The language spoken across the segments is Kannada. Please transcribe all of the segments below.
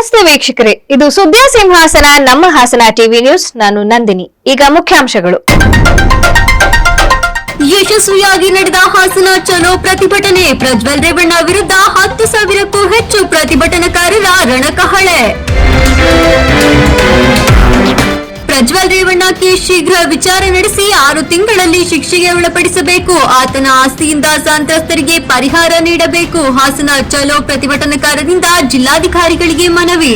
ನಮಸ್ತೆ ವೀಕ್ಷಕರೇ, ಇದು ಸುದ್ದಿಯ ಸಿಂಹಾಸನ ನಮ್ಮ ಹಾಸನ ಟಿವಿ ನ್ಯೂಸ್. ನಾನು ನಂದಿನಿ. ಈಗ ಮುಖ್ಯಾಂಶಗಳು. ಯಶಸ್ವಿಯಾಗಿ ನಡೆದ ಹಾಸನ ಚಲೋ ಪ್ರತಿಭಟನೆ. ಪ್ರಜ್ವಲ್ ರೇವಣ್ಣ ವಿರುದ್ಧ 10,000ಕ್ಕೂ ಹೆಚ್ಚು ಪ್ರತಿಭಟನಾಕಾರರ ರಣಕಹಳೆ. ಪ್ರಜ್ವಲ್ ರೇವಣ್ಣಕ್ಕೆ ಶೀಘ್ರ ವಿಚಾರ ನಡೆಸಿ 6 ತಿಂಗಳಲ್ಲಿ ಶಿಕ್ಷೆಗೆ ಒಳಪಡಿಸಬೇಕು. ಆತನ ಆಸ್ತಿಯಿಂದ ಸಂತ್ರಸ್ತರಿಗೆ ಪರಿಹಾರ ನೀಡಬೇಕು. ಹಾಸನ ಚಲೋ ಪ್ರತಿಭಟನಾಕಾರರಿಂದ ಜಿಲ್ಲಾಧಿಕಾರಿಗಳಿಗೆ ಮನವಿ.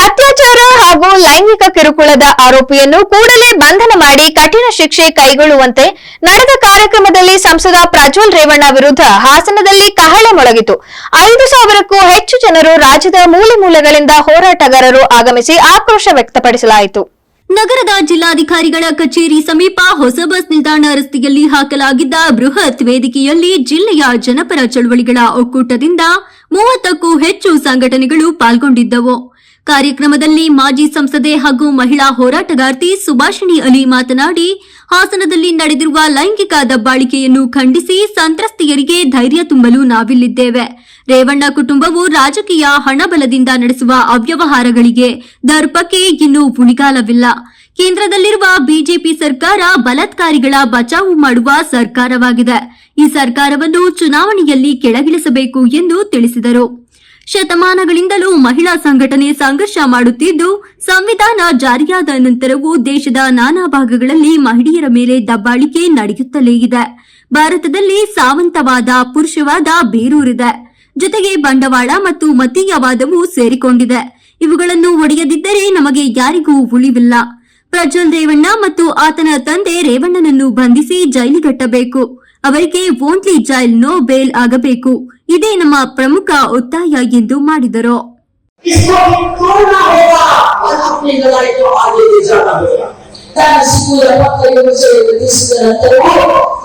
ಅತ್ಯಾಚಾರ ಹಾಗೂ ಲೈಂಗಿಕ ಕಿರುಕುಳದ ಆರೋಪಿಯನ್ನು ಕೂಡಲೇ ಬಂಧನ ಮಾಡಿ ಕಠಿಣ ಶಿಕ್ಷೆ ಕೈಗೊಳ್ಳುವಂತೆ ನಡೆದ ಕಾರ್ಯಕ್ರಮದಲ್ಲಿ ಸಂಸದ ಪ್ರಜ್ವಲ್ ರೇವಣ್ಣ ವಿರುದ್ಧ ಹಾಸನದಲ್ಲಿ ಕಹಳೆ ಮೊಳಗಿತು. 5,000ಕ್ಕೂ ಹೆಚ್ಚು ಜನರು ರಾಜ್ಯದ ಮೂಲೆ ಮೂಲೆಗಳಿಂದ ಹೋರಾಟಗಾರರು ಆಗಮಿಸಿ ಆಕ್ರೋಶ ವ್ಯಕ್ತಪಡಿಸಲಾಯಿತು. ನಗರದ ಜಿಲ್ಲಾಧಿಕಾರಿಗಳ ಕಚೇರಿ ಸಮೀಪ ಹೊಸ ಬಸ್ ನಿಲ್ದಾಣ ರಸ್ತೆಯಲ್ಲಿ ಹಾಕಲಾಗಿದ್ದ ಬೃಹತ್ ವೇದಿಕೆಯಲ್ಲಿ ಜಿಲ್ಲೆಯ ಜನಪರ ಚಳವಳಿಗಳ ಒಕ್ಕೂಟದಿಂದ 30ಕ್ಕೂ ಹೆಚ್ಚು ಸಂಘಟನೆಗಳು ಪಾಲ್ಗೊಂಡಿದ್ದವು. ಕಾರ್ಯಕ್ರಮದಲ್ಲಿ ಮಾಜಿ ಸಂಸದೆ ಹಾಗೂ ಮಹಿಳಾ ಹೋರಾಟಗಾರ್ತಿ ಸುಭಾಷಿಣಿ ಅಲಿ ಮಾತನಾಡಿ, ಹಾಸನದಲ್ಲಿ ನಡೆದಿರುವ ಲೈಂಗಿಕ ದಬ್ಬಾಳಿಕೆಯನ್ನು ಖಂಡಿಸಿ ಸಂತ್ರಸ್ತೆಯರಿಗೆ ಧೈರ್ಯ ತುಂಬಲು ನಾವಿಲ್ಲಿದ್ದೇವೆ. ರೇವಣ್ಣ ಕುಟುಂಬವು ರಾಜಕೀಯ ಹಣಬಲದಿಂದ ನಡೆಸುವ ಅವ್ಯವಹಾರಗಳಿಗೆ ದರ್ಪಕ್ಕೆ ಇನ್ನೂ ಉಳಿಗಾಲವಿಲ್ಲ. ಕೇಂದ್ರದಲ್ಲಿರುವ ಬಿಜೆಪಿ ಸರ್ಕಾರ ಬಲಾತ್ಕಾರಿಗಳ ಬಚಾವು ಮಾಡುವ ಸರ್ಕಾರವಾಗಿದೆ. ಈ ಸರ್ಕಾರವನ್ನು ಚುನಾವಣೆಯಲ್ಲಿ ಕೆಳಗಿಳಿಸಬೇಕು ಎಂದು ತಿಳಿಸಿದರು. ಶತಮಾನಗಳಿಂದಲೂ ಮಹಿಳಾ ಸಂಘಟನೆ ಸಂಘರ್ಷ ಮಾಡುತ್ತಿದ್ದು, ಸಂವಿಧಾನ ಜಾರಿಯಾದ ನಂತರವೂ ದೇಶದ ನಾನಾ ಭಾಗಗಳಲ್ಲಿ ಮಹಿಳೆಯರ ಮೇಲೆ ದಬ್ಬಾಳಿಕೆ ನಡೆಯುತ್ತಲೇ ಇದೆ. ಭಾರತದಲ್ಲಿ ಸಾವಂತವಾದ, ಪುರುಷವಾದ ಬೇರೂರಿದೆ. ಜೊತೆಗೆ ಬಂಡವಾಳ ಮತ್ತು ಮತೀಯವಾದವೂ ಸೇರಿಕೊಂಡಿದೆ. ಇವುಗಳನ್ನು ಒಡೆಯದಿದ್ದರೆ ನಮಗೆ ಯಾರಿಗೂ ಉಳಿವಿಲ್ಲ. ಪ್ರಜ್ವಲ್ ರೇವಣ್ಣ ಮತ್ತು ಆತನ ತಂದೆ ರೇವಣ್ಣನನ್ನು ಬಂಧಿಸಿ ಜೈಲಿಗಟ್ಟಬೇಕು. ಅವರಿಗೆ ಓನ್ಲಿ ಜೈಲ್, ನೋ ಬೇಲ್ ಆಗಬೇಕು. ಇದೇ ನಮ್ಮ ಪ್ರಮುಖ ಒತ್ತಾಯ ಎಂದು ಮಾಡಿದರು.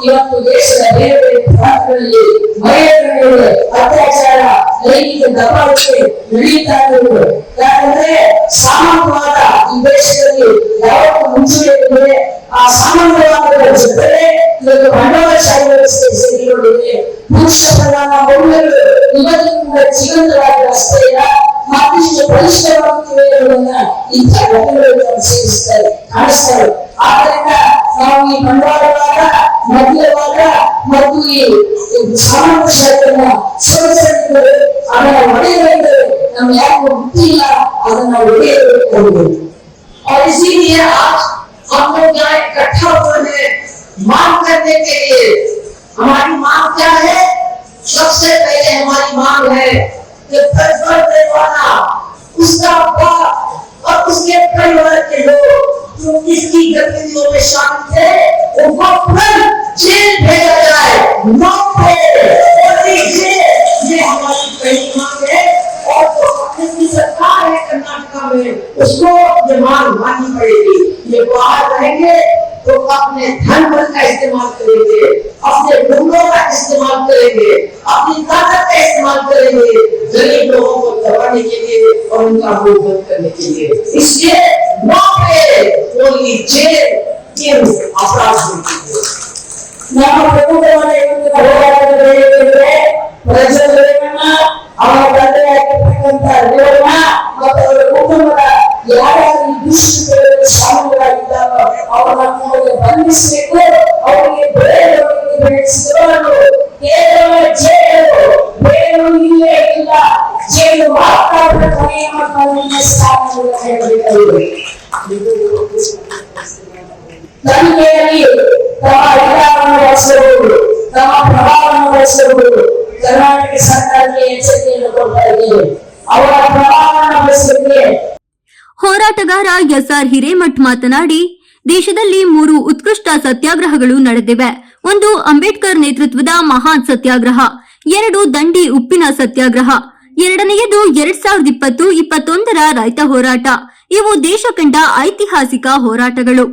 ಇವತ್ತು ದೇಶದ ಬೇರೆ ಬೇರೆ ಭಾಗಗಳಲ್ಲಿ ಮಹಿಳೆಯರ ಅತ್ಯಾಚಾರ, ಲೈಂಗಿಕ ದಬ್ಬಾಳಿಕೆ ನಡೀತಾ ಇರುವುದು. ಯಾಕಂದ್ರೆ ಸಾಮಾನ್ಯವಾದ ಈ ದೇಶದಲ್ಲಿ ಯಾವತ್ತೂ ಮುಂಚೆ ಆ ಸಾಮಾನ್ಯವಾದ ಜೊತೆಗೆ ಇವತ್ತು ಬಂಡವಾಳಶಾಹಿ ವ್ಯವಸ್ಥೆ ಸೇರಿಕೊಂಡಿದೆ. ಪುರುಷ ಪ್ರಧಾನ ಮಹಿಳೆಯರು ಇವತ್ತು ಕೂಡ ಜೀವಂತವಾಗಿ ಅಷ್ಟೇ ಇಲ್ಲ, ಮತ್ತಿಷ್ಟು ಬಲಿಷ್ಠವಾಗುತ್ತಿವೆ ಎಂಬುದನ್ನ ಇಂಥ ಘಟನೆಗಳು ಸೇರಿಸ್ತಾರೆ, ಕಾಣಿಸ್ತಾರೆ. ಆದ್ದರಿಂದ ನಾವು ಈ ಬಂಡವಾಳವಾದ, ಮದ್ಯವಾದ ಮತ್ತು ಈ ಸಾಮಾನ್ಯಶಾಹಿಯನ್ನ ಸೋಲಿಸಲಿದ್ದಾರೆ. ಅದನ್ನ ಒಡೆಯಲಿದ್ದಾರೆ. ನಮ್ಗೆ ಯಾಕೆ ಗೊತ್ತಿಲ್ಲ, ಅದನ್ನ ಒಡೆಯಬೇಕು. और इसीलिए आज हम लोग यहाँ इकट्ठा हुए हैं मांग करने के लिए। हमारी मांग क्या है? सबसे पहले हमारी मांग है कि प्रज्वल रेवण्णा, उसका बाप और उसके परिवार के लोग जो इसकी गतिविधियों में शामिल थे, उनको तुरंत जेल भेजा जाए। ये हमारी पहली मांग है। और जो की सरकार है कर्नाटका में, उसको ये मांग माननी पड़ेगी। ये बाहर रहेंगे तो अपने धन बल का इस्तेमाल करेंगे, अपने गुंडों का इस्तेमाल करेंगे, अपनी ताकत का इस्तेमाल करेंगे गरीब लोगों को दबाने के लिए और उनका मुंह बंद करने के लिए। इसलिए मौके ओनली जेल के अपराध ನಮ್ಮ ಪ್ರಮುಖವಾಗಿ ಪ್ರಜ್ವಲ್ ರೇವಣ್ಣ, ಅವರ ತಂದೆ ಆಗಿರ್ತಕ್ಕಂಥ ರೇವಣ್ಣ ಮತ್ತು ಅವರ ಕುಟುಂಬದ ಯಾರ್ಯಾರು ದುಷ್ಕೃತ್ಯಗಳಲ್ಲಿ ಶಾಮೀಲಾಗಿದ್ದಾರೋ ಅವರನ್ನ ಕೂಡಲೇ ಬಂಧಿಸಬೇಕು. ಅವರಿಗೆ ಬೇರೆಯವರಿಗೆ ಬೆಳೆಸಿದವರು ಕೇವಲ ಜೈಲು, ಬೇರೆ ಇಲ್ಲೇ ಇಲ್ಲ. ಜೈಲು ಮಾತ್ರ ಕೊನೆಯ ಸ್ಥಾನವನ್ನು ಹೇಳಬೇಕಾಗಿದೆ. ತನಿಖೆಯಲ್ಲಿ ತಮ್ಮ ಅಧಿಕಾರವನ್ನು ಬಳಸಬಹುದು, ತಮ್ಮ ಪ್ರಭಾವವನ್ನು ಬಳಸಬಹುದು. ಕರ್ನಾಟಕ ಸರ್ಕಾರಕ್ಕೆ ಎಚ್ಚರಿಕೆಯನ್ನು ಕೊಡ್ತಾ ಇದ್ದೇವೆ. ಅವರ ಪ್ರಭಾವವನ್ನು ಬಳಸಲಿಕ್ಕೆ ಹೋರಾಟಗಾರ ಎಸ್ಆರ್ ಹಿರೇಮಠ್ ಮಾತನಾಡಿ, ದೇಶದಲ್ಲಿ 3 ಉತ್ಕೃಷ್ಟ ಸತ್ಯಾಗ್ರಹಗಳು ನಡೆದಿವೆ. 1 ಅಂಬೇಡ್ಕರ್ ನೇತೃತ್ವದ ಮಹಾನ್ ಸತ್ಯಾಗ್ರಹ, 2 ದಂಡಿ ಉಪ್ಪಿನ ಸತ್ಯಾಗ್ರಹ, 2ನೇಯದು 2020-21ರ ರೈತ ಹೋರಾಟ. ಇವು ದೇಶ ಕಂಡ ಐತಿಹಾಸಿಕ ಹೋರಾಟಗಳು.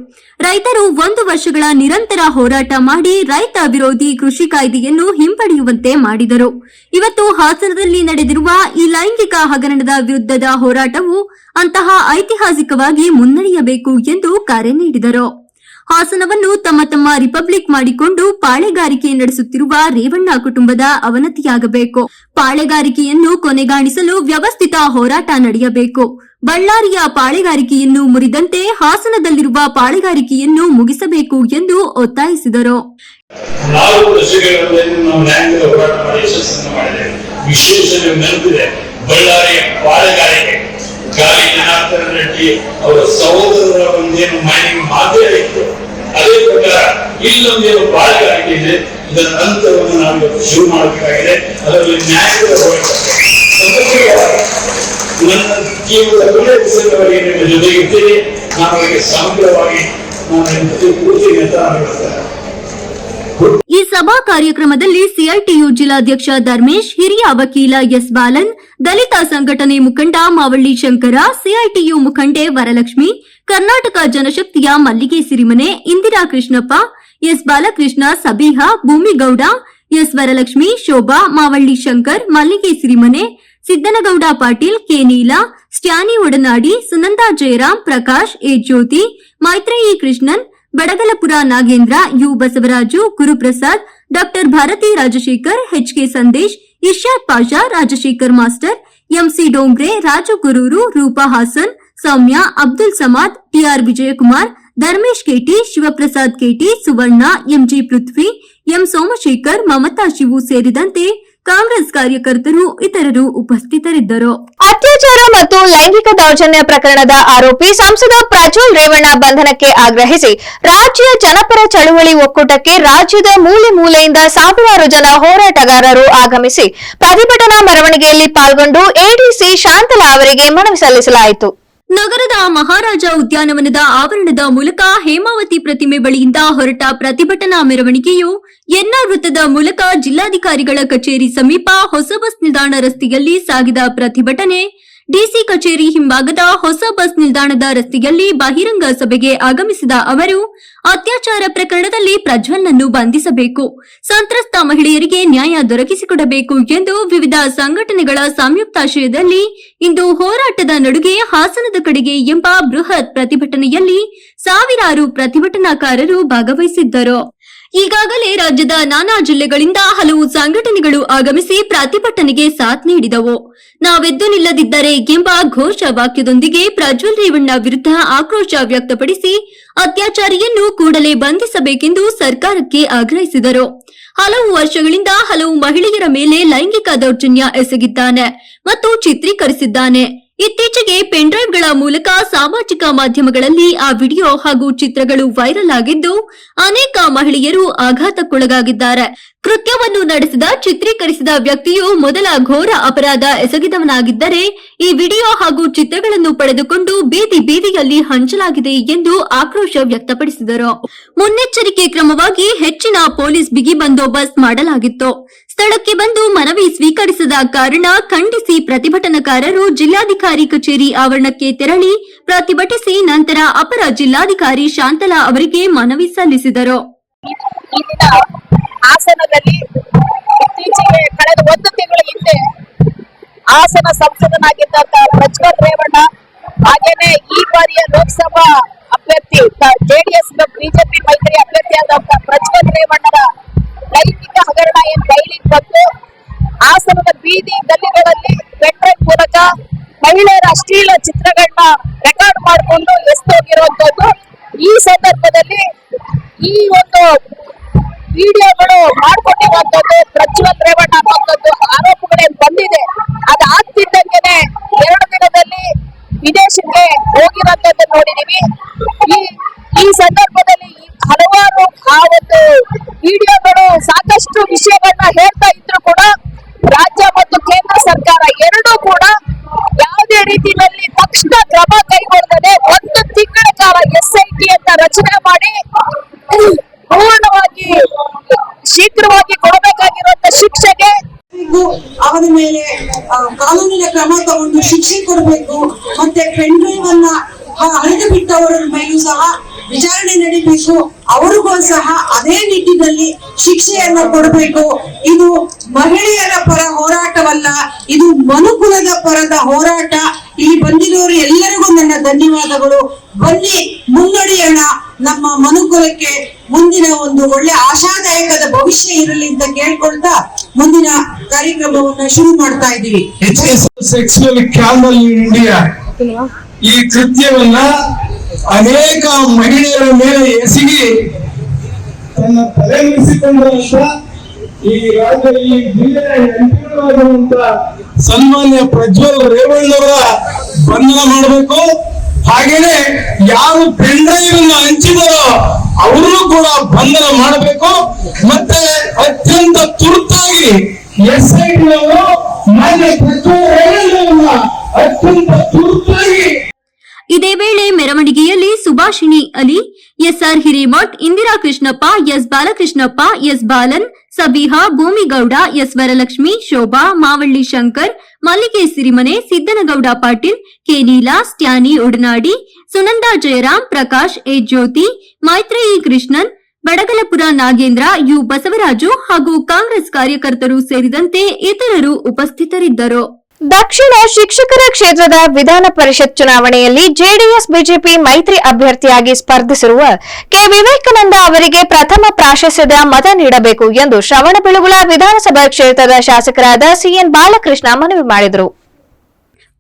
ರೈತರು 1 ವರ್ಷಗಳ ನಿರಂತರ ಹೋರಾಟ ಮಾಡಿ ರೈತ ವಿರೋಧಿ ಕೃಷಿ ಕಾಯ್ದೆಯನ್ನು ಹಿಂಪಡೆಯುವಂತೆ ಮಾಡಿದರು. ಇವತ್ತು ಹಾಸನದಲ್ಲಿ ನಡೆದಿರುವ ಈ ಲೈಂಗಿಕ ಹಗರಣದ ವಿರುದ್ಧದ ಹೋರಾಟವು ಅಂತಹ ಐತಿಹಾಸಿಕವಾಗಿ ಮುನ್ನಡೆಯಬೇಕು ಎಂದು ಕರೆ ನೀಡಿದರು. ಹಾಸನವನ್ನು ತಮ್ಮ ತಮ್ಮ ರಿಪಬ್ಲಿಕ್ ಮಾಡಿಕೊಂಡು ಪಾಳೆಗಾರಿಕೆ ನಡೆಸುತ್ತಿರುವ ರೇವಣ್ಣ ಕುಟುಂಬದ ಅವನತಿಯಾಗಬೇಕು. ಪಾಳೆಗಾರಿಕೆಯನ್ನು ಕೊನೆಗಾಣಿಸಲು ವ್ಯವಸ್ಥಿತ ಹೋರಾಟ ನಡೆಯಬೇಕು. ಬಳ್ಳಾರಿಯ ಪಾಳೆಗಾರಿಕೆಯನ್ನು ಮುರಿದಂತೆ ಹಾಸನದಲ್ಲಿರುವ ಪಾಳೆಗಾರಿಕೆಯನ್ನು ಮುಗಿಸಬೇಕು ಎಂದು ಒತ್ತಾಯಿಸಿದರು. 4 ದಶಕಗಳಲ್ಲಿ ನಾವು ನ್ಯಾಯಾಂಗದ ಹೋರಾಟ ಮಾಡಿ ಯಶಸ್ಸನ್ನು ಮಾಡಿದ್ದೇವೆ. ವಿಶೇಷ ನೆನಪಿದೆ ಬಳ್ಳಾರಿಯ ಪಾಳೆಗಾರಿಕೆ. ಗಾಲಿ ಜನಾರ್ದನ ರೆಡ್ಡಿ ಅವರ ಸಹೋದರರ ಒಂದೇನು ಮೈನಿಂಗ್ ಮಾಫಿಯಾ ಇತ್ತು, ಅದೇ ಪ್ರಕಾರ ಇಲ್ಲೊಂದೇನು ಪಾಳೆಗಾರಿಕೆ ಇದೆ. ಇದರ ನಂತರವನ್ನು ನಾವು ಇವತ್ತು ಶುರು ಮಾಡಬೇಕಾಗಿದೆ. ಅದರಲ್ಲಿ ನ್ಯಾಯಾಂಗದ ಹೋರಾಟ ನನ್ನ ಜೀವನದ ಕೊನೆಯ ದಿವಸದವರೆಗೆ ನಿಮ್ಮ ಜೊತೆಗೆ ಇದ್ದೇನೆ. ನಾನು ಅವರಿಗೆ ಸಮಗ್ರವಾಗಿ ಕೂರ್ತೀನಿ ಅಂತ ನಾನು ಹೇಳ್ತೇನೆ. ಈ ಸಭಾ ಕಾರ್ಯಕ್ರಮದಲ್ಲಿ ಸಿಐಟಿಯು ಜಿಲ್ಲಾಧ್ಯಕ್ಷ ಧರ್ಮೇಶ್, ಹಿರಿಯ ವಕೀಲ ಎಸ್ ಬಾಲನ್, ದಲಿತ ಸಂಘಟನೆ ಮುಖಂಡ ಮಾವಳ್ಳಿ ಶಂಕರ, ಸಿಐಟಿಯು ಮುಖಂಡೆ ವರಲಕ್ಷ್ಮಿ, ಕರ್ನಾಟಕ ಜನಶಕ್ತಿಯ Mallige Sirimane, Indira Krishnappa, S Balakrishna, Sabiha, Bhoomigowda, S Varalakshmi, Shobha, Mavalli Shankar, Mallige Sirimane, Siddanagowda Patil, K Neela, Stanley Odanadi, Sunanda Jayaram, Prakash, A Jyothi, Maitreyi Krishnan, Badagalapura Nagendra, U Basavaraju, Guruprasad, doctor Bharathi Rajashekhar, HK Sandesh, Irshad Pasha, Rajashekhar master, MC Dongre, Raju Gururu, Roopa Hassan, Soumya, Abdul Samad, TR Vijayakumar, Dharmesh KT, Shivaprasad KT, Suvarna, MG Prithvi, M Somashekar, Mamata Shivu ಸೇರಿದಂತೆ ಕಾಂಗ್ರೆಸ್ ಕಾರ್ಯಕರ್ತರು ಇತರರು ಉಪಸ್ಥಿತರಿದ್ದರು. ಅತ್ಯಾಚಾರ ಮತ್ತು ಲೈಂಗಿಕ ದೌರ್ಜನ್ಯ ಪ್ರಕರಣದ ಆರೋಪಿ ಸಂಸದ ಪ್ರಜ್ವಲ್ ರೇವಣ್ಣ ಬಂಧನಕ್ಕೆ ಆಗ್ರಹಿಸಿ ರಾಜ್ಯ ಜನಪರ ಚಳುವಳಿ ಒಕ್ಕೂಟಕ್ಕೆ ರಾಜ್ಯದ ಮೂಲೆ ಮೂಲೆಯಿಂದ ಸಾವಿರಾರು ಜನ ಹೋರಾಟಗಾರರು ಆಗಮಿಸಿ ಪ್ರತಿಭಟನಾ ಮೆರವಣಿಗೆಯಲ್ಲಿ ಪಾಲ್ಗೊಂಡು ಎಡಿಸಿ ಶಾಂತಲಾ ಅವರಿಗೆ ಮನವಿ ಸಲ್ಲಿಸಲಾಯಿತು. ನಗರದ ಮಹಾರಾಜ ಉದ್ಯಾನವನದ ಆವರಣದ ಮೂಲಕ ಹೇಮಾವತಿ ಪ್ರತಿಮೆ ಬಳಿಯಿಂದ ಹೊರಟ ಪ್ರತಿಭಟನಾ ಮೆರವಣಿಗೆಯು ಎನ್ಆರ್ ವೃತ್ತದ ಮೂಲಕ ಜಿಲ್ಲಾಧಿಕಾರಿಗಳ ಕಚೇರಿ ಸಮೀಪ ಹೊಸ ಬಸ್ ನಿಲ್ದಾಣ ರಸ್ತೆಯಲ್ಲಿ ಸಾಗಿದ ಪ್ರತಿಭಟನೆ ಡಿಸಿ ಕಚೇರಿ ಹಿಂಭಾಗದ ಹೊಸ ಬಸ್ ನಿಲ್ದಾಣದ ರಸ್ತೆಯಲ್ಲಿ ಬಹಿರಂಗ ಸಭೆಗೆ ಆಗಮಿಸಿದ ಅವರು ಅತ್ಯಾಚಾರ ಪ್ರಕರಣದಲ್ಲಿ ಪ್ರಜ್ವಲ್ನನ್ನು ಬಂಧಿಸಬೇಕು, ಸಂತ್ರಸ್ತ ಮಹಿಳೆಯರಿಗೆ ನ್ಯಾಯ ದೊರಕಿಸಿಕೊಡಬೇಕು ಎಂದು ವಿವಿಧ ಸಂಘಟನೆಗಳ ಸಂಯುಕ್ತಾಶ್ರಯದಲ್ಲಿ ಇಂದು ಹೋರಾಟದ ನಡುಗೆ ಹಾಸನದ ಕಡೆಗೆ ಎಂಬ ಬೃಹತ್ ಪ್ರತಿಭಟನೆಯಲ್ಲಿ ಸಾವಿರಾರು ಪ್ರತಿಭಟನಾಕಾರರು ಭಾಗವಹಿಸಿದ್ದರು. ಈಗಾಗಲೇ ರಾಜ್ಯದ ನಾನಾ ಜಿಲ್ಲೆಗಳಿಂದ ಹಲವು ಸಂಘಟನೆಗಳು ಆಗಮಿಸಿ ಪ್ರತಿಭಟನೆಗೆ ಸಾಥ್ ನೀಡಿದವು. ನಾವೆದ್ದು ನಿಲ್ಲದಿದ್ದರೆ ಎಂಬ ಘೋಷ ವಾಕ್ಯದೊಂದಿಗೆ ಪ್ರಜ್ವಲ್ ರೇವಣ್ಣ ವಿರುದ್ಧ ಆಕ್ರೋಶ ವ್ಯಕ್ತಪಡಿಸಿ ಅತ್ಯಾಚಾರಿಯನ್ನು ಕೂಡಲೇ ಬಂಧಿಸಬೇಕೆಂದು ಸರ್ಕಾರಕ್ಕೆ ಆಗ್ರಹಿಸಿದರು. ಹಲವು ವರ್ಷಗಳಿಂದ ಹಲವು ಮಹಿಳೆಯರ ಮೇಲೆ ಲೈಂಗಿಕ ದೌರ್ಜನ್ಯ ಎಸಗಿದ್ದಾನೆ ಮತ್ತು ಚಿತ್ರೀಕರಿಸಿದ್ದಾನೆ. ಇತ್ತೀಚೆಗೆ ಪೆನ್ಡ್ರೈವ್ಗಳ ಮೂಲಕ ಸಾಮಾಜಿಕ ಮಾಧ್ಯಮಗಳಲ್ಲಿ ಆ ವಿಡಿಯೋ ಹಾಗೂ ಚಿತ್ರಗಳು ವೈರಲ್ ಆಗಿದ್ದು ಅನೇಕ ಮಹಿಳೆಯರು ಆಘಾತಕ್ಕೊಳಗಾಗಿದ್ದಾರೆ. ಕೃತ್ಯವನ್ನು ನಡೆಸಿದ ಚಿತ್ರೀಕರಿಸಿದ ವ್ಯಕ್ತಿಯು ಮೊದಲ ಘೋರ ಅಪರಾಧ ಎಸಗಿದವನಾಗಿದ್ದರೆ ಈ ವಿಡಿಯೋ ಹಾಗೂ ಚಿತ್ರಗಳನ್ನು ಪಡೆದುಕೊಂಡು ಬೀದಿ ಬೀದಿಯಲ್ಲಿ ಹಂಚಲಾಗಿದೆ ಎಂದು ಆಕ್ರೋಶ ವ್ಯಕ್ತಪಡಿಸಿದರು. ಮುನ್ನೆಚ್ಚರಿಕೆ ಕ್ರಮವಾಗಿ ಹೆಚ್ಚಿನ ಪೊಲೀಸ್ ಬಿಗಿ ಬಂದೋಬಸ್ತ್ ಮಾಡಲಾಗಿತ್ತು. ಸ್ಥಳಕ್ಕೆ ಬಂದು ಮನವಿ ಸ್ವೀಕರಿಸದ ಕಾರಣ ಖಂಡಿಸಿ ಪ್ರತಿಭಟನಾಕಾರರು ಜಿಲ್ಲಾಧಿಕಾರಿ ಕಚೇರಿ ಆವರಣಕ್ಕೆ ತೆರಳಿ ಪ್ರತಿಭಟಿಸಿ ನಂತರ ಅಪರ ಜಿಲ್ಲಾಧಿಕಾರಿ ಶಾಂತಲಾ ಅವರಿಗೆ ಮನವಿ ಸಲ್ಲಿಸಿದರು. ಈ ದಿನ ಹಾಸನದಲ್ಲಿ ಇತ್ತೀಚೆಗೆ ಕಳೆದ 1 ತಿಂಗಳ ಹಿಂದೆ ಹಾಸನ ಸಂಸದನಾಗಿದ್ದಂತ ಪ್ರಜ್ವಲ್ ರೇವಣ್ಣ ಹಾಗೇನೆ ಈ ಬಾರಿಯ ಲೋಕಸಭಾ ಅಭ್ಯರ್ಥಿ ಜೆಡಿಎಸ್ ಬಿಜೆಪಿ ಮೈತ್ರಿ ಅಭ್ಯರ್ಥಿಯಾದಂತ ಪ್ರಜ್ವಲ್ ರೇವಣ್ಣರ ಲೈಂಗಿಕ ಹಗರಣ ಏನ್ ಬಯಲಿಗೆ ಬಂದು ಹಾಸನದ ಬೀದಿ ಗಲ್ಲಿಗಳಲ್ಲಿ ಪೆನ್ಡ್ರೈವ್ ಮೂಲಕ ಮಹಿಳೆಯರ ಅಶ್ಲೀಲ ಚಿತ್ರಗಳನ್ನ ರೆಕಾರ್ಡ್ ಮಾಡಿಕೊಂಡು ಎಸ್ತೋಗಿರುವಂತದ್ದು. ಈ ಸಂದರ್ಭದಲ್ಲಿ ಈ ಒಂದು ವಿಡಿಯೋಗಳು ಮಾಡ್ಕೊಂಡಿರುವಂತದ್ದು ಪ್ರಜ್ವಲ್ ರೇವಣ್ಣ ಅನ್ನುವಂಥದ್ದು ಆರೋಪಗಳೇನು ಬಂದಿದೆ. ಅದಾಗ್ತಿದ್ದಂಗೆನೆ 2 ದಿನದಲ್ಲಿ ವಿದೇಶಕ್ಕೆ ಹೋಗಿರುವಂತದ್ದು ನೋಡಿದೀವಿ. ಈ ಸಂದರ್ಭದಲ್ಲಿ ಹಲವಾರು ಆ ಒಂದು ವಿಡಿಯೋಗಳು ಸಾಕಷ್ಟು ವಿಷಯಗಳನ್ನ ಹೇಳ್ತಾ ಇದ್ರು ಕೂಡ ರಾಜ್ಯ ಮತ್ತು ಕೇಂದ್ರ ಸರ್ಕಾರ ಎರಡೂ ಕೂಡ ಯಾವುದೇ ರೀತಿಯಲ್ಲಿ ತಕ್ಷಣ ಕ್ರಮ ಕೈಗೊಳ್ಳದೆ 1 ತಿಂಗಳ ಕಾಲ SIT ಅಂತ ರಚನೆ ಮಾಡಿ ಪೂರ್ಣವಾಗಿ ಶೀಘ್ರವಾಗಿ ಕೊಡಬೇಕಾಗಿರುವಂತ ಶಿಕ್ಷೆಗೆ ಅವರ ಮೇಲೆ ಕಾನೂನಿನ ಕ್ರಮ ತಗೊಂಡು ಶಿಕ್ಷೆ ಕೊಡಬೇಕು. ಮತ್ತೆ ಪೆನ್ಡ್ರೈವ್ ಅನ್ನ ಹರಿದು ಬಿಟ್ಟವರ ಮೇಲೂ ಸಹ ವಿಚಾರಣೆ ನಡೀಬೇಕು. ಅವರಿಗೂ ಸಹ ಅದೇ ನಿಟ್ಟಿನಲ್ಲಿ ಶಿಕ್ಷೆಯನ್ನ ಕೊಡಬೇಕು. ಇದು ಮಹಿಳೆಯರ ಪರ ಹೋರಾಟವಲ್ಲ, ಇದು ಮನುಕುಲದ ಪರದ ಹೋರಾಟ. ಇಲ್ಲಿ ಬಂದಿರೋರು ಎಲ್ಲರಿಗೂ ನನ್ನ ಧನ್ಯವಾದಗಳು. ಬನ್ನಿ ಮುನ್ನಡೆಯೋಣ. ನಮ್ಮ ಮನುಕುಲಕ್ಕೆ ಮುಂದಿನ ಒಂದು ಒಳ್ಳೆ ಆಶಾದಾಯಕದ ಭವಿಷ್ಯ ಇರಲಿ ಅಂತ ಕೇಳ್ಕೊಳ್ತಾ ಮುಂದಿನ ಕಾರ್ಯಕ್ರಮವನ್ನ ಶುರು ಮಾಡ್ತಾ ಇದ್ದೀವಿ. ಸೆಕ್ಸುವಲ್ ಕ್ಯಾಮಲ್ ಇನ್ ಇಂಡಿಯಾ ಈ ಕೃತ್ಯವನ್ನ ಅನೇಕ ಮಹಿಳೆಯರ ಮೇಲೆ ಎಸಗಿ ತನ್ನ ತಲೆಮರೆಸಿಕೊಂಡಂತ ಈ ರಾಜ್ಯದ ಈ ಜಿಲ್ಲೆಯ ಎಂಪಿಗಳಾಗಿರುವಂತ ಸನ್ಮಾನ್ಯ ಪ್ರಜ್ವಲ್ ರೇವಣ್ಣವರ ಬಂಧನ ಮಾಡಬೇಕು. ಹಾಗೇನೆ ಯಾರು ಪೆಂಡ್ರೈವ್ ಅನ್ನು ಹಂಚಿದರೋ ಅವರು ಕೂಡ ಬಂಧನ ಮಾಡಬೇಕು. ಮತ್ತೆ ಅತ್ಯಂತ ತುರ್ತಾಗಿ SIT ಅವರು ಮಾನ್ಯ ಪ್ರಜ್ವಲ್ ರೇವಣ್ಣವರನ್ನ ಅತ್ಯಂತ ತುರ್ತಾಗಿ. ಇದೇ ವೇಳೆ ಮೆರವಣಿಗೆಯಲ್ಲಿ Subhashini Ali, SR Hiremath, Indira Krishnappa, S Balakrishnappa, S Balan, Sabiha, Bhoomigowda, S Varalakshmi, Shobha, Mavalli Shankar, Mallige Sirimane, Siddanagowda Patil, K Neela, Stanley Odanadi, Sunanda Jayaram, Prakash, A Jyothi, Maitreyi Krishnan, Badagalapura Nagendra, U Basavaraju ಹಾಗೂ ಕಾಂಗ್ರೆಸ್ ಕಾರ್ಯಕರ್ತರು ಸೇರಿದಂತೆ ಇತರರು ಉಪಸ್ಥಿತರಿದ್ದರು. ದಕ್ಷಿಣ ಶಿಕ್ಷಕರ ಕ್ಷೇತ್ರದ ವಿಧಾನ ಪರಿಷತ್ ಚುನಾವಣೆಯಲ್ಲಿ ಜೆಡಿಎಸ್ ಬಿಜೆಪಿ ಮೈತ್ರಿ ಅಭ್ಯರ್ಥಿಯಾಗಿ ಸ್ಪರ್ಧಿಸಿರುವ ಕೆ ವಿವೇಕಾನಂದ ಅವರಿಗೆ ಪ್ರಥಮ ಪ್ರಾಶಸ್ತ್ಯದ ಮತ ನೀಡಬೇಕು ಎಂದು ಶ್ರವಣಬೆಳಗೊಳ ವಿಧಾನಸಭಾ ಕ್ಷೇತ್ರದ ಶಾಸಕರಾದ ಸಿಎನ್ ಬಾಲಕೃಷ್ಣ ಮನವಿ ಮಾಡಿದರು.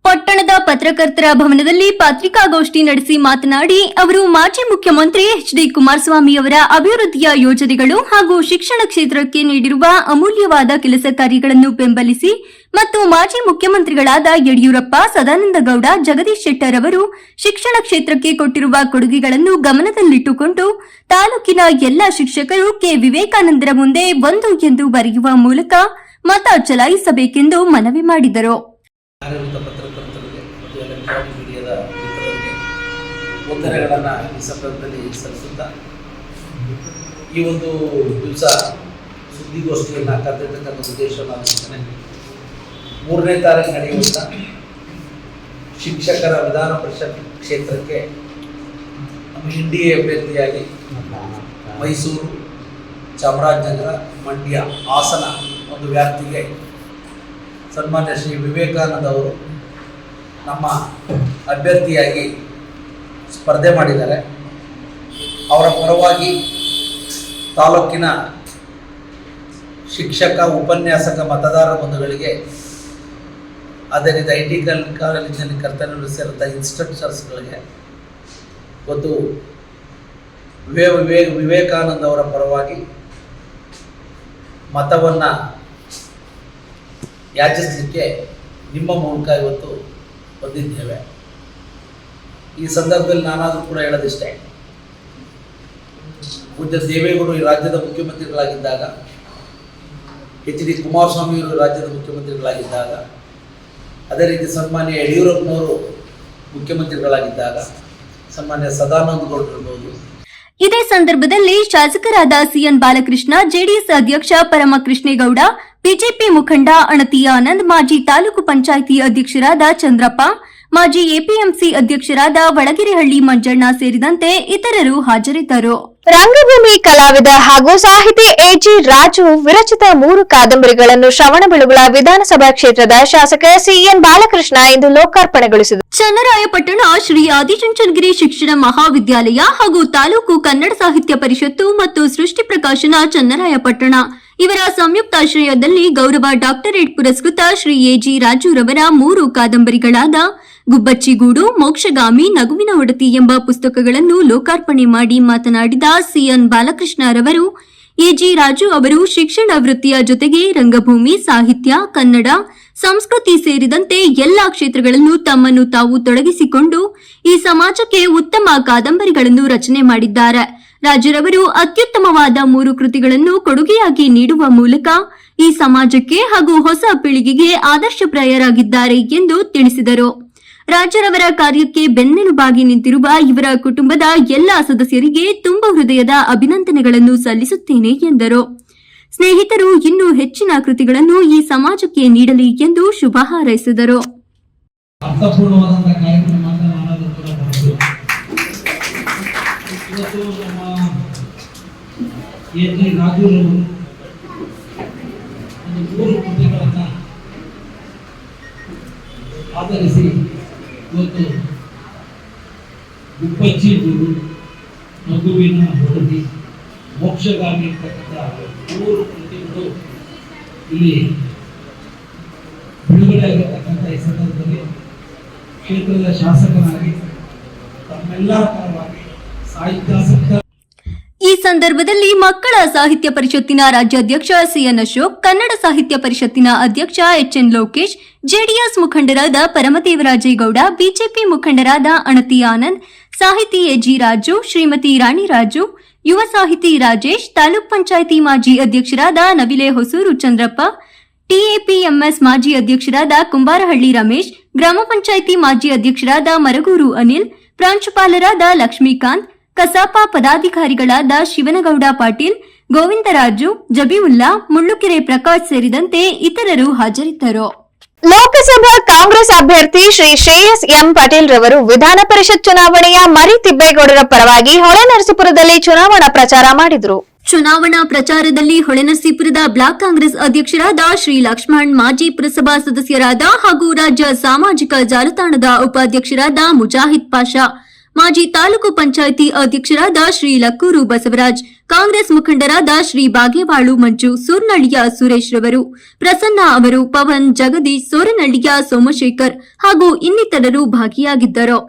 ಪಟ್ಟಣದ ಪತ್ರಕರ್ತರ ಭವನದಲ್ಲಿ ಪತ್ರಿಕಾಗೋಷ್ಠಿ ನಡೆಸಿ ಮಾತನಾಡಿ ಅವರು ಮಾಜಿ ಮುಖ್ಯಮಂತ್ರಿ ಎಚ್ಡಿ ಕುಮಾರಸ್ವಾಮಿ ಅವರ ಅಭಿವೃದ್ಧಿಯ ಯೋಜನೆಗಳು ಹಾಗೂ ಶಿಕ್ಷಣ ಕ್ಷೇತ್ರಕ್ಕೆ ನೀಡಿರುವ ಅಮೂಲ್ಯವಾದ ಕೆಲಸ ಕಾರ್ಯಗಳನ್ನು ಬೆಂಬಲಿಸಿ ಮತ್ತು ಮಾಜಿ ಮುಖ್ಯಮಂತ್ರಿಗಳಾದ ಯಡಿಯೂರಪ್ಪ, ಸದಾನಂದಗೌಡ, ಜಗದೀಶ್ ಶೆಟ್ಟರ್ ಅವರು ಶಿಕ್ಷಣ ಕ್ಷೇತ್ರಕ್ಕೆ ಕೊಟ್ಟಿರುವ ಕೊಡುಗೆಗಳನ್ನು ಗಮನದಲ್ಲಿಟ್ಟುಕೊಂಡು ತಾಲೂಕಿನ ಎಲ್ಲ ಶಿಕ್ಷಕರು ಕೆ ವಿವೇಕಾನಂದರ ಮುಂದೆ 1 ಎಂದು ಬರೆಯುವ ಮೂಲಕ ಮತ ಚಲಾಯಿಸಬೇಕೆಂದು ಮನವಿ ಮಾಡಿದರು. ಪತ್ರಕರ್ತರಿಗೆ ಮತ್ತು ಎಲೆಕ್ಟ್ರಾನಿಕ್ ಮೀಡಿಯಾದ ಮಿತ್ರರಿಗೆ ವಂದನೆಗಳನ್ನು ಈ ಸಂದರ್ಭದಲ್ಲಿ ಸಲ್ಲಿಸುತ್ತಾ ಈ ಒಂದು ದಿವಸ ಸುದ್ದಿಗೋಷ್ಠಿಯನ್ನು ಕರೆದಿರ್ತಕ್ಕಂಥ ಉದ್ದೇಶವನ್ನು ಆಲೋಚನೆ 3ನೇ ತಾರೀಕು ನಡೆಯುವಂಥ ಶಿಕ್ಷಕರ ವಿಧಾನ ಪರಿಷತ್ ಕ್ಷೇತ್ರಕ್ಕೆ ನಮ್ಮ NDA ಅಭ್ಯರ್ಥಿಯಾಗಿ ಮೈಸೂರು, ಚಾಮರಾಜನಗರ, ಮಂಡ್ಯ, ಹಾಸನ ಒಂದು ವ್ಯಾಪ್ತಿಗೆ ಸನ್ಮಾನ್ಯ ಶ್ರೀ ವಿವೇಕಾನಂದ ಅವರು ನಮ್ಮ ಅಭ್ಯರ್ಥಿಯಾಗಿ ಸ್ಪರ್ಧೆ ಮಾಡಿದ್ದಾರೆ. ಅವರ ಪರವಾಗಿ ತಾಲೂಕಿನ ಶಿಕ್ಷಕ, ಉಪನ್ಯಾಸಕ, ಮತದಾರ ಬಂಧುಗಳಿಗೆ ಅದೇ ರೀತಿ IT ಕಾಲೇಜಿನಲ್ಲಿ ಕರ್ತವ್ಯ ನಿರ್ವಹಿಸಿರುವಂಥ ಇನ್ಸ್ಟ್ರಕ್ಟರ್ಸ್ಗಳಿಗೆ ಮತ್ತು ವಿವೇಕಾನಂದ ಅವರ ಪರವಾಗಿ ಮತವನ್ನು ಯಾಚಿಸಲಿಕ್ಕೆ ನಿಮ್ಮ ಮೂಲಕ ಇವತ್ತು ಬಂದಿದ್ದೇವೆ. ಈ ಸಂದರ್ಭದಲ್ಲಿ ನಾನಾದರೂ ಕೂಡ ಹೇಳೋದಿಷ್ಟೇ, ಪೂಜ್ಯ ದೇವೇಗೌಡರು ಈ ರಾಜ್ಯದ ಮುಖ್ಯಮಂತ್ರಿಗಳಾಗಿದ್ದಾಗ, HD ಕುಮಾರಸ್ವಾಮಿಯವರು ರಾಜ್ಯದ ಮುಖ್ಯಮಂತ್ರಿಗಳಾಗಿದ್ದಾಗ, ಅದೇ ರೀತಿ ಸನ್ಮಾನ್ಯ ಯಡಿಯೂರಪ್ಪನವರು ಮುಖ್ಯಮಂತ್ರಿಗಳಾಗಿದ್ದಾಗ, ಸನ್ಮಾನ್ಯ ಸದಾನಂದಗೌಡರು ಇರ್ಬೋದು. ಇದೇ ಸಂದರ್ಭದಲ್ಲಿ ಶಾಸಕರಾದ ಸಿಎನ್ ಬಾಲಕೃಷ್ಣ, ಜೆಡಿಎಸ್ ಅಧ್ಯಕ್ಷ ಪರಮಕೃಷ್ಣೇಗೌಡ, ಬಿಜೆಪಿ ಮುಖಂಡ ಅಣತಿ ಆನಂದ್, ಮಾಜಿ ತಾಲೂಕು ಪಂಚಾಯಿತಿ ಅಧ್ಯಕ್ಷರಾದ ಚಂದ್ರಪ್ಪ, ಮಾಜಿ ಎಪಿಎಂಸಿ ಅಧ್ಯಕ್ಷರಾದ ವಳಗೆರೆಹಳ್ಳಿ ಮಂಜಣ್ಣ ಸೇರಿದಂತೆ ಇತರರು ಹಾಜರಿದ್ದರು. ರಂಗಭೂಮಿ ಕಲಾವಿದ ಹಾಗೂ ಸಾಹಿತಿ ಎಜಿ ರಾಜು ವಿರಚಿತ 3 ಕಾದಂಬರಿಗಳನ್ನು ಶ್ರವಣಬೆಳಗೊಳ ವಿಧಾನಸಭಾ ಕ್ಷೇತ್ರದ ಶಾಸಕ ಸಿಎನ್ ಬಾಲಕೃಷ್ಣ ಇಂದು ಲೋಕಾರ್ಪಣೆಗೊಳಿಸಿದರು. ಚನ್ನರಾಯಪಟ್ಟಣ ಶ್ರೀ ಆದಿಚುಂಚನಗಿರಿ ಶಿಕ್ಷಣ ಮಹಾವಿದ್ಯಾಲಯ ಹಾಗೂ ತಾಲೂಕು ಕನ್ನಡ ಸಾಹಿತ್ಯ ಪರಿಷತ್ತು ಮತ್ತು ಸೃಷ್ಟಿ ಪ್ರಕಾಶನ ಚನ್ನರಾಯಪಟ್ಟಣ ಇವರ ಸಂಯುಕ್ತಾಶ್ರಯದಲ್ಲಿ ಗೌರವ ಡಾಕ್ಟರೇಟ್ ಪುರಸ್ಕೃತ ಶ್ರೀ ಎಜಿ ರಾಜುರವರ 3 ಕಾದಂಬರಿಗಳಾದ ಗುಬ್ಬಚ್ಚಿಗೂಡು, ಮೋಕ್ಷಗಾಮಿ, ನಗುವಿನ ಒಡತಿ ಎಂಬ ಪುಸ್ತಕಗಳನ್ನು ಲೋಕಾರ್ಪಣೆ ಮಾಡಿ ಮಾತನಾಡಿದ ಸಿಎನ್ ಬಾಲಕೃಷ್ಣರವರು, ಎಜಿ ರಾಜು ಅವರು ಶಿಕ್ಷಣ ವೃತ್ತಿಯ ಜೊತೆಗೆ ರಂಗಭೂಮಿ, ಸಾಹಿತ್ಯ, ಕನ್ನಡ, ಸಂಸ್ಕೃತಿ ಸೇರಿದಂತೆ ಎಲ್ಲಾ ಕ್ಷೇತ್ರಗಳಲ್ಲೂ ತಮ್ಮನ್ನು ತಾವು ತೊಡಗಿಸಿಕೊಂಡು ಈ ಸಮಾಜಕ್ಕೆ ಉತ್ತಮ ಕಾದಂಬರಿಗಳನ್ನು ರಚನೆ ಮಾಡಿದ್ದಾರೆ. ರಾಜುರವರು ಅತ್ಯುತ್ತಮವಾದ 3 ಕೃತಿಗಳನ್ನು ಕೊಡುಗೆಯಾಗಿ ನೀಡುವ ಮೂಲಕ ಈ ಸಮಾಜಕ್ಕೆ ಹಾಗೂ ಹೊಸ ಪೀಳಿಗೆಗೆ ಆದರ್ಶಪ್ರಾಯರಾಗಿದ್ದಾರೆ ಎಂದು ತಿಳಿಸಿದರು. ರಾಜರವರ ಕಾರ್ಯಕ್ಕೆ ಬೆನ್ನೆಲುಬಾಗಿ ನಿಂತಿರುವ ಇವರ ಕುಟುಂಬದ ಎಲ್ಲಾ ಸದಸ್ಯರಿಗೆ ತುಂಬ ಹೃದಯದ ಅಭಿನಂದನೆಗಳನ್ನು ಸಲ್ಲಿಸುತ್ತೇನೆ ಎಂದರು. ಸ್ನೇಹಿತರು ಇನ್ನೂ ಹೆಚ್ಚಿನ ಕೃತಿಗಳನ್ನು ಈ ಸಮಾಜಕ್ಕೆ ನೀಡಲಿ ಎಂದು ಶುಭ ಹಾರೈಸಿದರು. ಆಧರಿಸಿ ಇವತ್ತು ಗುಬ್ಬಚ್ಚಿಗೂಡು, ಮಗುವಿನ ವರದಿ ಮೋಕ್ಷಗಾಮಿ ಇರ್ತಕ್ಕಂಥ 3 ಕೃತಿಗಳು ಇಲ್ಲಿ ಬಿಡುಗಡೆ ಆಗಿರ್ತಕ್ಕಂಥ ಈ ಸಂದರ್ಭದಲ್ಲಿ ಕ್ಷೇತ್ರದ ಶಾಸಕನಾಗಿ ತಮ್ಮೆಲ್ಲರ ಪರವಾಗಿ ಸಾಹಿತ್ಯಾಸಕ್ತ ಈ ಸಂದರ್ಭದಲ್ಲಿ ಮಕ್ಕಳ ಸಾಹಿತ್ಯ ಪರಿಷತ್ತಿನ ರಾಜ್ಯಾಧ್ಯಕ್ಷ ಸಿಎನ್ ಅಶೋಕ್, ಕನ್ನಡ ಸಾಹಿತ್ಯ ಪರಿಷತ್ತಿನ ಅಧ್ಯಕ್ಷ ಎಚ್ಎನ್ ಲೋಕೇಶ್, ಜೆಡಿಎಸ್ ಮುಖಂಡರಾದ ಪರಮದೇವರಾಜೇಗೌಡ, ಬಿಜೆಪಿ ಮುಖಂಡರಾದ ಅಣತಿ ಆನಂದ್, ಸಾಹಿತಿ ಎಜಿ ರಾಜು, ಶ್ರೀಮತಿ ರಾಣಿ ರಾಜು, ಯುವ ಸಾಹಿತಿ ರಾಜೇಶ್, ತಾಲೂಕ್ ಪಂಚಾಯಿತಿ ಮಾಜಿ ಅಧ್ಯಕ್ಷರಾದ ನವಿಲೆ ಹೊಸೂರು ಚಂದ್ರಪ್ಪ, ಟಿಎಪಿಎಂಎಸ್ ಮಾಜಿ ಅಧ್ಯಕ್ಷರಾದ ಕುಂಬಾರಹಳ್ಳಿ ರಮೇಶ್, ಗ್ರಾಮ ಪಂಚಾಯಿತಿ ಮಾಜಿ ಅಧ್ಯಕ್ಷರಾದ ಮರಗೂರು ಅನಿಲ್, ಪ್ರಾಂಶುಪಾಲರಾದ ಲಕ್ಷ್ಮೀಕಾಂತ್, ಕಸಾಪ ಪದಾಧಿಕಾರಿಗಳಾದ ಶಿವನಗೌಡ ಪಾಟೀಲ್, ಗೋವಿಂದರಾಜು, ಜಬೀವುಲ್ಲಾ, ಮುಳ್ಳುಕೆರೆ ಪ್ರಕಾಶ್ ಸೇರಿದಂತೆ ಇತರರು ಹಾಜರಿದ್ದರು. ಲೋಕಸಭಾ ಕಾಂಗ್ರೆಸ್ ಅಭ್ಯರ್ಥಿ ಶ್ರೀ ಶ್ರೇಯಸ್ ಎಂ ಪಾಟೀಲ್ ರವರು ವಿಧಾನ ಪರಿಷತ್ ಚುನಾವಣೆಯ ಮರಿತಿಬ್ಬೇಗೌಡರ ಪರವಾಗಿ ಹೊಳೆನರಸೀಪುರದಲ್ಲಿ ಚುನಾವಣಾ ಪ್ರಚಾರ ಮಾಡಿದರು. ಚುನಾವಣಾ ಪ್ರಚಾರದಲ್ಲಿ ಹೊಳೆನರಸೀಪುರದ ಬ್ಲಾಕ್ ಕಾಂಗ್ರೆಸ್ ಅಧ್ಯಕ್ಷರಾದ ಶ್ರೀ ಲಕ್ಷ್ಮಣ್, ಮಾಜಿ ಪುರಸಭಾ ಸದಸ್ಯರಾದ ಹಾಗೂ ರಾಜ್ಯ ಸಾಮಾಜಿಕ ಜಾಲತಾಣದ ಉಪಾಧ್ಯಕ್ಷರಾದ ಮುಜಾಹಿದ್ ಪಾಷಾ, ಮಾಜಿ ತಾಲೂಕು ಪಂಚಾಯಿತಿ ಅಧ್ಯಕ್ಷರಾದ ಶ್ರೀ ಲಕ್ಕೂರು ಬಸವರಾಜ್, ಕಾಂಗ್ರೆಸ್ ಮುಖಂಡರಾದ ಶ್ರೀ ಬಾಗೇವಾಳು ಮಂಜು, ಸೂರ್ನಳ್ಳಿಯ ಸುರೇಶ್ ರವರು, ಪ್ರಸನ್ನ ಅವರು, ಪವನ್, ಜಗದೀಶ್, ಸೋರನಹಳ್ಳಿಯ ಸೋಮಶೇಖರ್ ಹಾಗೂ ಇನ್ನಿತರರು ಭಾಗಿಯಾಗಿದ್ದರು.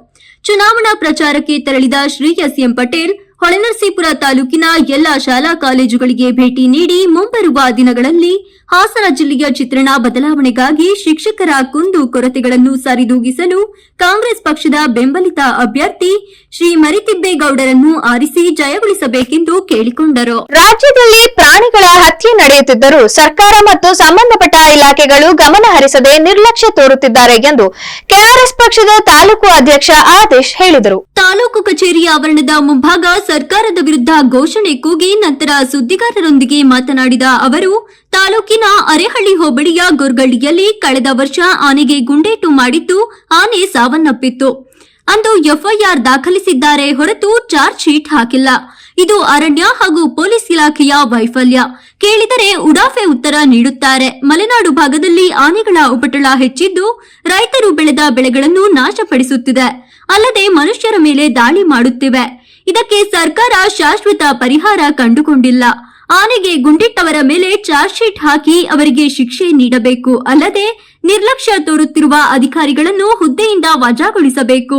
ಚುನಾವಣಾ ಪ್ರಚಾರಕ್ಕೆ ತೆರಳಿದ ಶ್ರೇಯಸ್ ಎಂ ಪಟೇಲ್ ಹೊಳೆನರಸೀಪುರ ತಾಲೂಕಿನ ಎಲ್ಲ ಶಾಲಾ ಕಾಲೇಜುಗಳಿಗೆ ಭೇಟಿ ನೀಡಿ ಮುಂಬರುವ ದಿನಗಳಲ್ಲಿ ಹಾಸನ ಜಿಲ್ಲೆಯ ಚಿತ್ರಣ ಬದಲಾವಣೆಗಾಗಿ ಶಿಕ್ಷಕರ ಕುಂದು ಕೊರತೆಗಳನ್ನು ಸರಿದೂಗಿಸಲು ಕಾಂಗ್ರೆಸ್ ಪಕ್ಷದ ಬೆಂಬಲಿತ ಅಭ್ಯರ್ಥಿ ಶ್ರೀ ಮರಿತಿಬ್ಬೇಗೌಡರನ್ನು ಆರಿಸಿ ಜಯಗೊಳಿಸಬೇಕೆಂದು ಕೇಳಿಕೊಂಡರು. ರಾಜ್ಯದಲ್ಲಿ ಪ್ರಾಣಿಗಳ ಹತ್ಯೆ ನಡೆಯುತ್ತಿದ್ದರೂ ಸರ್ಕಾರ ಮತ್ತು ಸಂಬಂಧಪಟ್ಟ ಇಲಾಖೆಗಳು ಗಮನ ಹರಿಸದೆ ನಿರ್ಲಕ್ಷ್ಯ ತೋರುತ್ತಿದ್ದಾರೆ ಎಂದು ಕೆಆರ್ಎಸ್ ಪಕ್ಷದ ತಾಲೂಕು ಅಧ್ಯಕ್ಷ ಆದೇಶ್ ಹೇಳಿದರು. ತಾಲೂಕು ಕಚೇರಿ ಆವರಣದ ಮುಂಭಾಗ ಸರ್ಕಾರದ ವಿರುದ್ಧ ಘೋಷಣೆ ಕೂಗಿ ನಂತರ ಸುದ್ದಿಗಾರರೊಂದಿಗೆ ಮಾತನಾಡಿದ ಅವರು, ತಾಲೂಕಿನ ಅರೇಹಳ್ಳಿ ಹೋಬಳಿಯ ಗೊರ್ಗಳ್ಳಿಯಲ್ಲಿ ಕಳೆದ ವರ್ಷ ಆನೆಗೆ ಗುಂಡೇಟು ಮಾಡಿದ್ದು ಆನೆ ಸಾವನ್ನಪ್ಪಿತ್ತು. ಅಂದು ಎಫ್ಐಆರ್ ದಾಖಲಿಸಿದ್ದಾರೆ ಹೊರತು ಚಾರ್ಜ್ ಶೀಟ್ ಹಾಕಿಲ್ಲ. ಇದು ಅರಣ್ಯ ಹಾಗೂ ಪೊಲೀಸ್ ಇಲಾಖೆಯ ವೈಫಲ್ಯ. ಕೇಳಿದರೆ ಉಡಾಫೆ ಉತ್ತರ ನೀಡುತ್ತಾರೆ. ಮಲೆನಾಡು ಭಾಗದಲ್ಲಿ ಆನೆಗಳ ಉಪಟಳ ಹೆಚ್ಚಿದ್ದು ರೈತರು ಬೆಳೆದ ಬೆಳೆಗಳನ್ನು ನಾಶಪಡಿಸುತ್ತಿದೆ, ಅಲ್ಲದೆ ಮನುಷ್ಯರ ಮೇಲೆ ದಾಳಿ ಮಾಡುತ್ತಿವೆ. ಇದಕ್ಕೆ ಸರ್ಕಾರ ಶಾಶ್ವತ ಪರಿಹಾರ ಕಂಡುಕೊಂಡಿಲ್ಲ. ಆನೆಗೆ ಗುಂಡಿಟ್ಟವರ ಮೇಲೆ ಚಾರ್ಜ್ ಶೀಟ್ ಹಾಕಿ ಅವರಿಗೆ ಶಿಕ್ಷೆ ನೀಡಬೇಕು, ಅಲ್ಲದೆ ನಿರ್ಲಕ್ಷ್ಯ ತೋರುತ್ತಿರುವ ಅಧಿಕಾರಿಗಳನ್ನು ಹುದ್ದೆಯಿಂದ ವಜಾಗೊಳಿಸಬೇಕು.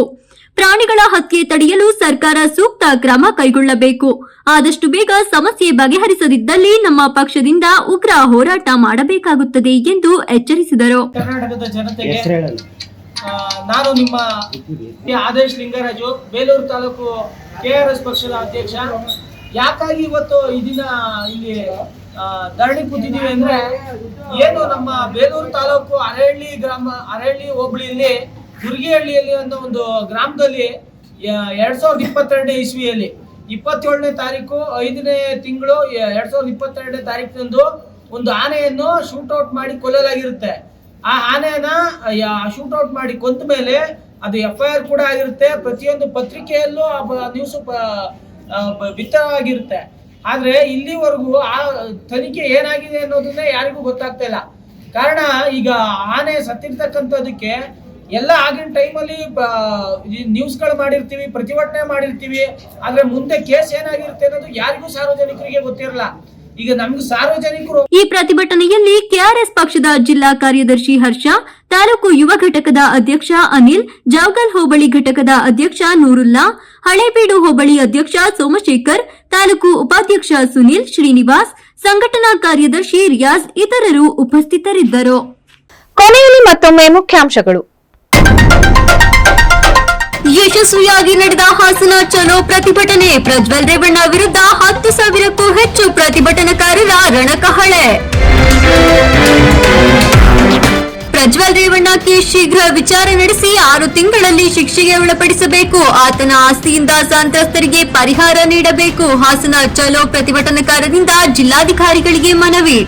ಪ್ರಾಣಿಗಳ ಹತ್ಯೆ ತಡೆಯಲು ಸರ್ಕಾರ ಸೂಕ್ತ ಕ್ರಮ ಕೈಗೊಳ್ಳಬೇಕು. ಆದಷ್ಟು ಬೇಗ ಸಮಸ್ಯೆ ಬಗೆಹರಿಸದಿದ್ದಲ್ಲಿ ನಮ್ಮ ಪಕ್ಷದಿಂದ ಉಗ್ರ ಹೋರಾಟ ಮಾಡಬೇಕಾಗುತ್ತದೆ ಎಂದು ಎಚ್ಚರಿಸಿದರು. ಕರ್ನಾಟಕದ ಜನತೆಗೆ ನಾನು ನಿಮ್ಮ ಆದೇಶ್ ಲಿಂಗರಾಜು, ಬೇಲೂರು ತಾಲೂಕು ಕೆಆರ್ಎಸ್ ಪಕ್ಷದ ಅಧ್ಯಕ್ಷ. ಯಾಕಾಗಿ ಇವತ್ತು ಈ ದಿನ ಇಲ್ಲಿ ಧರಣಿ ಕೂತಿದ್ದೀವಿ ಅಂದ್ರೆ, ಏನು ನಮ್ಮ ಬೇಲೂರು ತಾಲೂಕು ಅರೇಹಳ್ಳಿ ಹೋಬಳಿಯಲ್ಲಿ ಗುರ್ಗಿಹಳ್ಳಿಯಲ್ಲಿ ಅನ್ನೋ ಒಂದು ಗ್ರಾಮದಲ್ಲಿ 2022 ಇಸ್ವಿಯಲ್ಲಿ 27ನೇ ತಾರೀಕು 5ನೇ ತಿಂಗಳು 2022ನೇ ತಾರೀಕಿನಂದು ಒಂದು ಆನೆಯನ್ನು ಶೂಟ್ಔಟ್ ಮಾಡಿ ಕೊಲ್ಲಲಾಗಿರುತ್ತೆ. ಆ ಆನೆಯನ್ನ ಶೂಟ್ಔಟ್ ಮಾಡಿ ಕೊಂದ ಮೇಲೆ ಅದು FIR ಕೂಡ ಆಗಿರುತ್ತೆ. ಪ್ರತಿಯೊಂದು ಪತ್ರಿಕೆಯಲ್ಲೂ ನ್ಯೂಸ್ ಬಿತ್ತರವಾಗಿರುತ್ತೆ. ಆದ್ರೆ ಇಲ್ಲಿವರೆಗೂ ಆ ತನಿಖೆ ಏನಾಗಿದೆ ಅನ್ನೋದನ್ನೇ ಯಾರಿಗೂ ಗೊತ್ತಾಗ್ತಾ ಇಲ್ಲ. ಕಾರಣ, ಈಗ ಆನೆ ಸತ್ತಿರ್ತಕ್ಕಂಥದಕ್ಕೆ ಎಲ್ಲ ಆಗಿನ ಟೈಮಲ್ಲಿ ನ್ಯೂಸ್ಗಳು ಮಾಡಿರ್ತೀವಿ, ಪ್ರತಿಭಟನೆ ಮಾಡಿರ್ತೀವಿ. ಆದ್ರೆ ಮುಂದೆ ಕೇಸ್ ಏನಾಗಿರುತ್ತೆ ಅನ್ನೋದು ಯಾರಿಗೂ ಸಾರ್ವಜನಿಕರಿಗೆ ಗೊತ್ತಿರಲ್ಲ. ಈಗ ನಮ್ಗೆ ಸಾರ್ವಜನಿಕರು ಈ ಪ್ರತಿಭಟನೆಯಲ್ಲಿ ಕೆಆರ್ಎಸ್ ಪಕ್ಷದ ಜಿಲ್ಲಾ ಕಾರ್ಯದರ್ಶಿ ಹರ್ಷ, ತಾಲೂಕು ಯುವ ಘಟಕದ ಅಧ್ಯಕ್ಷ ಅನಿಲ್, ಜವಗಲ್ ಹೋಬಳಿ ಘಟಕದ ಅಧ್ಯಕ್ಷ ನೂರುಲ್ಲಾ, ಹಳೇಬೀಡು ಹೋಬಳಿ ಅಧ್ಯಕ್ಷ ಸೋಮಶೇಖರ್, ತಾಲೂಕು ಉಪಾಧ್ಯಕ್ಷ ಸುನಿಲ್, ಶ್ರೀನಿವಾಸ್, ಸಂಘಟನಾ ಕಾರ್ಯದರ್ಶಿ ರಿಯಾಜ್ ಇತರರು ಉಪಸ್ಥಿತರಿದ್ದರು. ಕೊನೆಯಲ್ಲಿ ಮತ್ತೊಮ್ಮೆ ಮುಖ್ಯಾಂಶಗಳು. ಯಶಸ್ವಿಯಾಗಿ ನಡೆದ ಹಾಸನ ಚಲೋ ಪ್ರತಿಭಟನೆ, ಪ್ರಜ್ವಲ್ ರೇವಣ್ಣ ವಿರುದ್ಧ 10,000ಕ್ಕೂ ಹೆಚ್ಚು ಪ್ರತಿಭಟನಾಕಾರರ ರಣಕಹಳೆ. ಪ್ರಜ್ವಲ್ ರೇವಣ್ಣಕ್ಕೆ ಶೀಘ್ರ ವಿಚಾರ ನಡೆಸಿ 6 ತಿಂಗಳಲ್ಲಿ ಶಿಕ್ಷೆಗೆ ಒಳಪಡಿಸಬೇಕು. ಆತನ ಆಸ್ತಿಯಿಂದ ಸಂತ್ರಸ್ತರಿಗೆ ಪರಿಹಾರ ನೀಡಬೇಕು. ಹಾಸನ ಚಲೋ ಪ್ರತಿಭಟನಾಕಾರರಿಂದ ಜಿಲ್ಲಾಧಿಕಾರಿಗಳಿಗೆ ಮನವಿ.